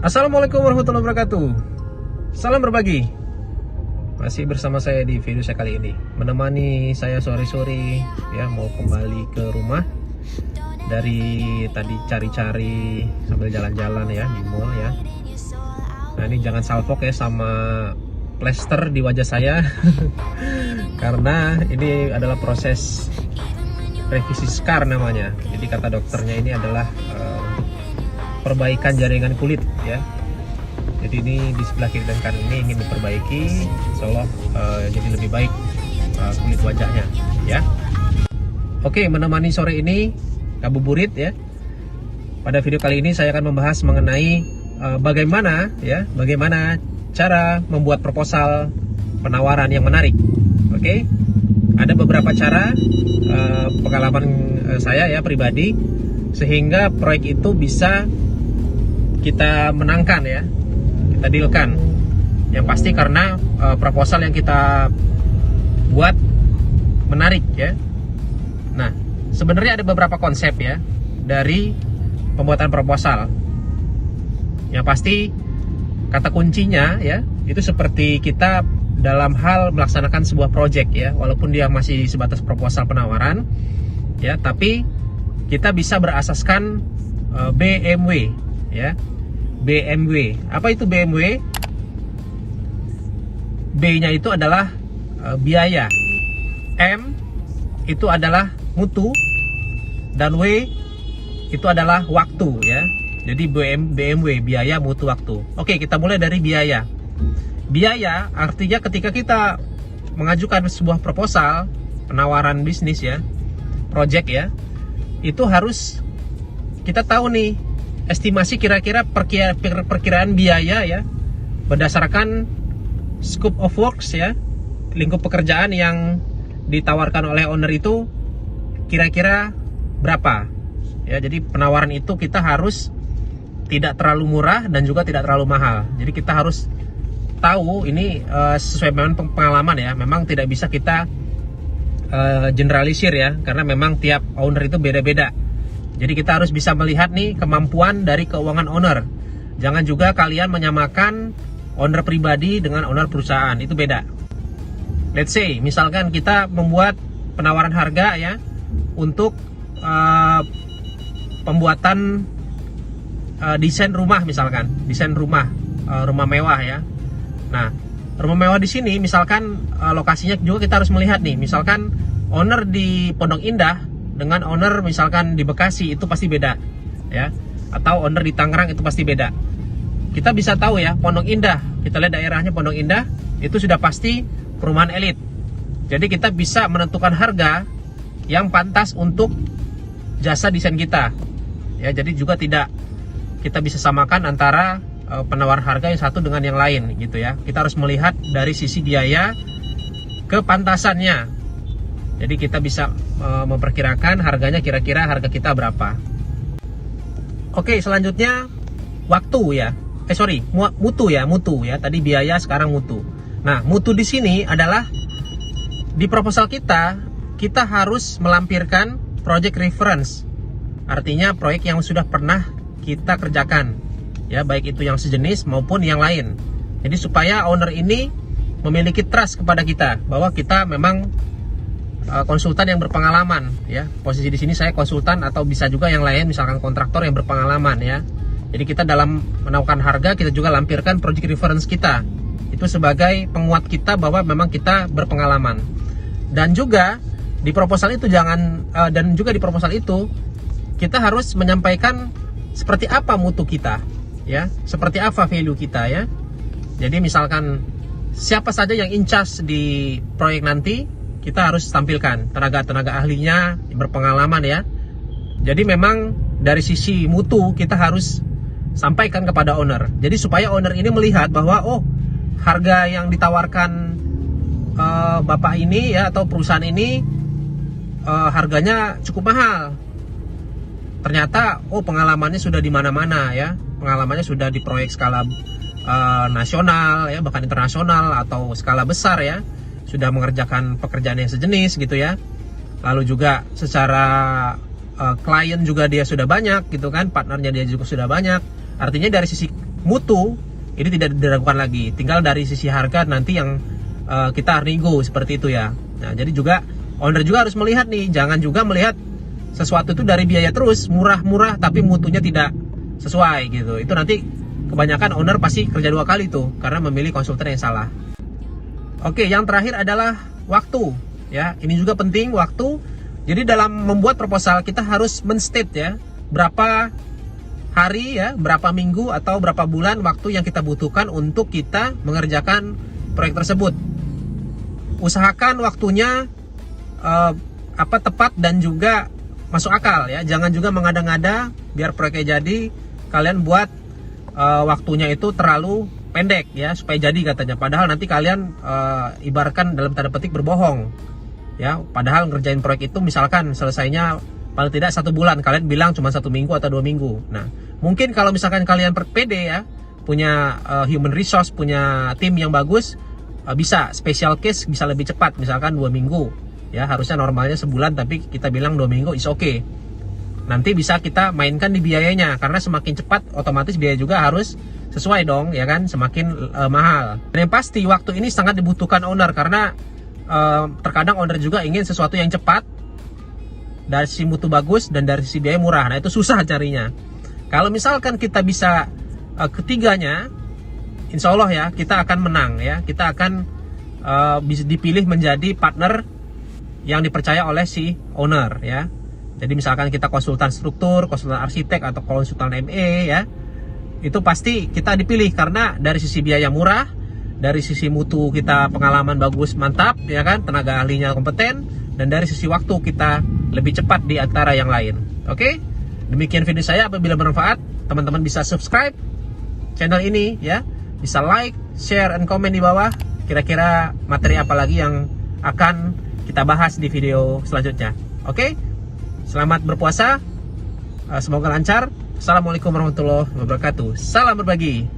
Assalamualaikum warahmatullahi wabarakatuh. Salam berbagi. Masih bersama saya di video saya kali ini, menemani saya sore-sore ya, mau kembali ke rumah dari tadi cari-cari sambil jalan-jalan ya di mall ya. Nah ini jangan salfok ya sama plester di wajah saya karena ini adalah proses revisi scar namanya. Jadi kata dokternya ini adalah untuk perbaikan jaringan kulit ya. Jadi ini di sebelah kiri dan kanan ini ingin diperbaiki, insya Allah jadi lebih baik kulit wajahnya ya. Oke, menemani sore ini ngabuburit ya. Pada video kali ini saya akan membahas mengenai bagaimana cara membuat proposal penawaran yang menarik. Oke, ada beberapa cara pengalaman saya ya pribadi sehingga proyek itu bisa kita menangkan ya, kita dealkan. Yang pasti karena proposal yang kita buat menarik ya. Nah, sebenarnya ada beberapa konsep ya dari pembuatan proposal. Yang pasti kata kuncinya ya itu seperti kita dalam hal melaksanakan sebuah project ya, walaupun dia masih sebatas proposal penawaran ya, tapi kita bisa berasaskan BMW ya. BMW. Apa itu BMW? B-nya itu adalah biaya, M itu adalah mutu, dan W itu adalah waktu ya. Jadi BMW, biaya, mutu, waktu. Oke, kita mulai dari biaya. Biaya artinya ketika kita mengajukan sebuah proposal penawaran bisnis ya, project ya, itu harus kita tahu nih estimasi kira-kira perkiraan biaya ya berdasarkan scope of works ya, lingkup pekerjaan yang ditawarkan oleh owner itu kira-kira berapa ya. Jadi penawaran itu kita harus tidak terlalu murah dan juga tidak terlalu mahal. Jadi kita harus tahu ini sesuai dengan pengalaman ya. Memang tidak bisa kita generalisir ya, karena memang tiap owner itu beda-beda. Jadi kita harus bisa melihat nih kemampuan dari keuangan owner. Jangan juga kalian menyamakan owner pribadi dengan owner perusahaan, itu beda. Let's say misalkan kita membuat penawaran harga ya untuk pembuatan desain rumah, misalkan desain rumah mewah ya. Nah, rumah mewah di sini misalkan lokasinya juga kita harus melihat nih. Misalkan owner di Pondok Indah dengan owner misalkan di Bekasi itu pasti beda ya, atau owner di Tangerang itu pasti beda. Kita bisa tahu ya, Pondok Indah, kita lihat daerahnya Pondok Indah itu sudah pasti perumahan elit. Jadi kita bisa menentukan harga yang pantas untuk jasa desain kita ya. Jadi juga tidak kita bisa samakan antara penawar harga yang satu dengan yang lain gitu ya. Kita harus melihat dari sisi biaya kepantasannya. Jadi kita bisa memperkirakan harganya, kira-kira harga kita berapa. Oke, selanjutnya waktu ya. Mutu ya. Tadi biaya, sekarang mutu. Nah, mutu di sini adalah di proposal kita harus melampirkan project reference. Artinya proyek yang sudah pernah kita kerjakan. Ya, baik itu yang sejenis maupun yang lain. Jadi supaya owner ini memiliki trust kepada kita bahwa kita memang konsultan yang berpengalaman ya. Posisi di sini saya konsultan, atau bisa juga yang lain misalkan kontraktor yang berpengalaman ya. Jadi kita dalam menawarkan harga kita juga lampirkan project reference kita. Itu sebagai penguat kita bahwa memang kita berpengalaman. Dan juga di proposal itu kita harus menyampaikan seperti apa mutu kita ya, seperti apa value kita ya. Jadi misalkan siapa saja yang in charge di proyek nanti, kita harus tampilkan tenaga ahlinya berpengalaman ya. Jadi memang dari sisi mutu kita harus sampaikan kepada owner. Jadi supaya owner ini melihat bahwa oh, harga yang ditawarkan bapak ini ya, atau perusahaan ini harganya cukup mahal. Ternyata oh, pengalamannya sudah di mana-mana ya. Pengalamannya sudah di proyek skala nasional ya, bahkan internasional atau skala besar ya. Sudah mengerjakan pekerjaan yang sejenis gitu ya. Lalu juga secara klien juga dia sudah banyak gitu kan, partnernya dia juga sudah banyak. Artinya dari sisi mutu ini tidak diragukan lagi. Tinggal dari sisi harga nanti yang kita nego seperti itu ya. Nah, jadi juga owner juga harus melihat nih, jangan juga melihat sesuatu itu dari biaya terus murah-murah tapi mutunya tidak sesuai gitu. Itu nanti kebanyakan owner pasti kerja 2 kali tuh karena memilih konsultan yang salah. Oke, yang terakhir adalah waktu ya. Ini juga penting, waktu. Jadi dalam membuat proposal kita harus men-state ya berapa hari ya, berapa minggu atau berapa bulan waktu yang kita butuhkan untuk kita mengerjakan proyek tersebut. Usahakan waktunya tepat dan juga masuk akal ya. Jangan juga mengada-ngada biar proyeknya jadi, kalian buat waktunya itu terlalu pendek ya supaya jadi katanya. Padahal nanti kalian ibaratkan dalam tanda petik berbohong ya. Padahal ngerjain proyek itu misalkan selesainya paling tidak 1 bulan, kalian bilang cuma 1 minggu atau 2 minggu. Nah, mungkin kalau misalkan kalian pede ya, punya human resource, punya tim yang bagus, bisa special case bisa lebih cepat, misalkan 2 minggu ya. Harusnya normalnya sebulan tapi kita bilang 2 minggu is okay. Nanti bisa kita mainkan di biayanya, karena semakin cepat otomatis biaya juga harus sesuai dong ya kan, semakin mahal. Dan yang pasti waktu ini sangat dibutuhkan owner, karena terkadang owner juga ingin sesuatu yang cepat dari sisi mutu bagus dan dari sisi biaya murah. Nah, itu susah carinya. Kalau misalkan kita bisa ketiganya, insya Allah ya kita akan menang ya. Kita akan bisa dipilih menjadi partner yang dipercaya oleh si owner ya. Jadi misalkan kita konsultan struktur, konsultan arsitek atau konsultan ME ya, itu pasti kita dipilih karena dari sisi biaya murah, dari sisi mutu kita pengalaman bagus mantap ya kan, tenaga ahlinya kompeten, dan dari sisi waktu kita lebih cepat di antara yang lain. Oke, demikian video saya. Apabila bermanfaat, teman-teman bisa subscribe channel ini ya, bisa like, share, and komen di bawah. Kira-kira materi apa lagi yang akan kita bahas di video selanjutnya. Oke, selamat berpuasa, semoga lancar. Assalamualaikum warahmatullahi wabarakatuh. Salam berbagi.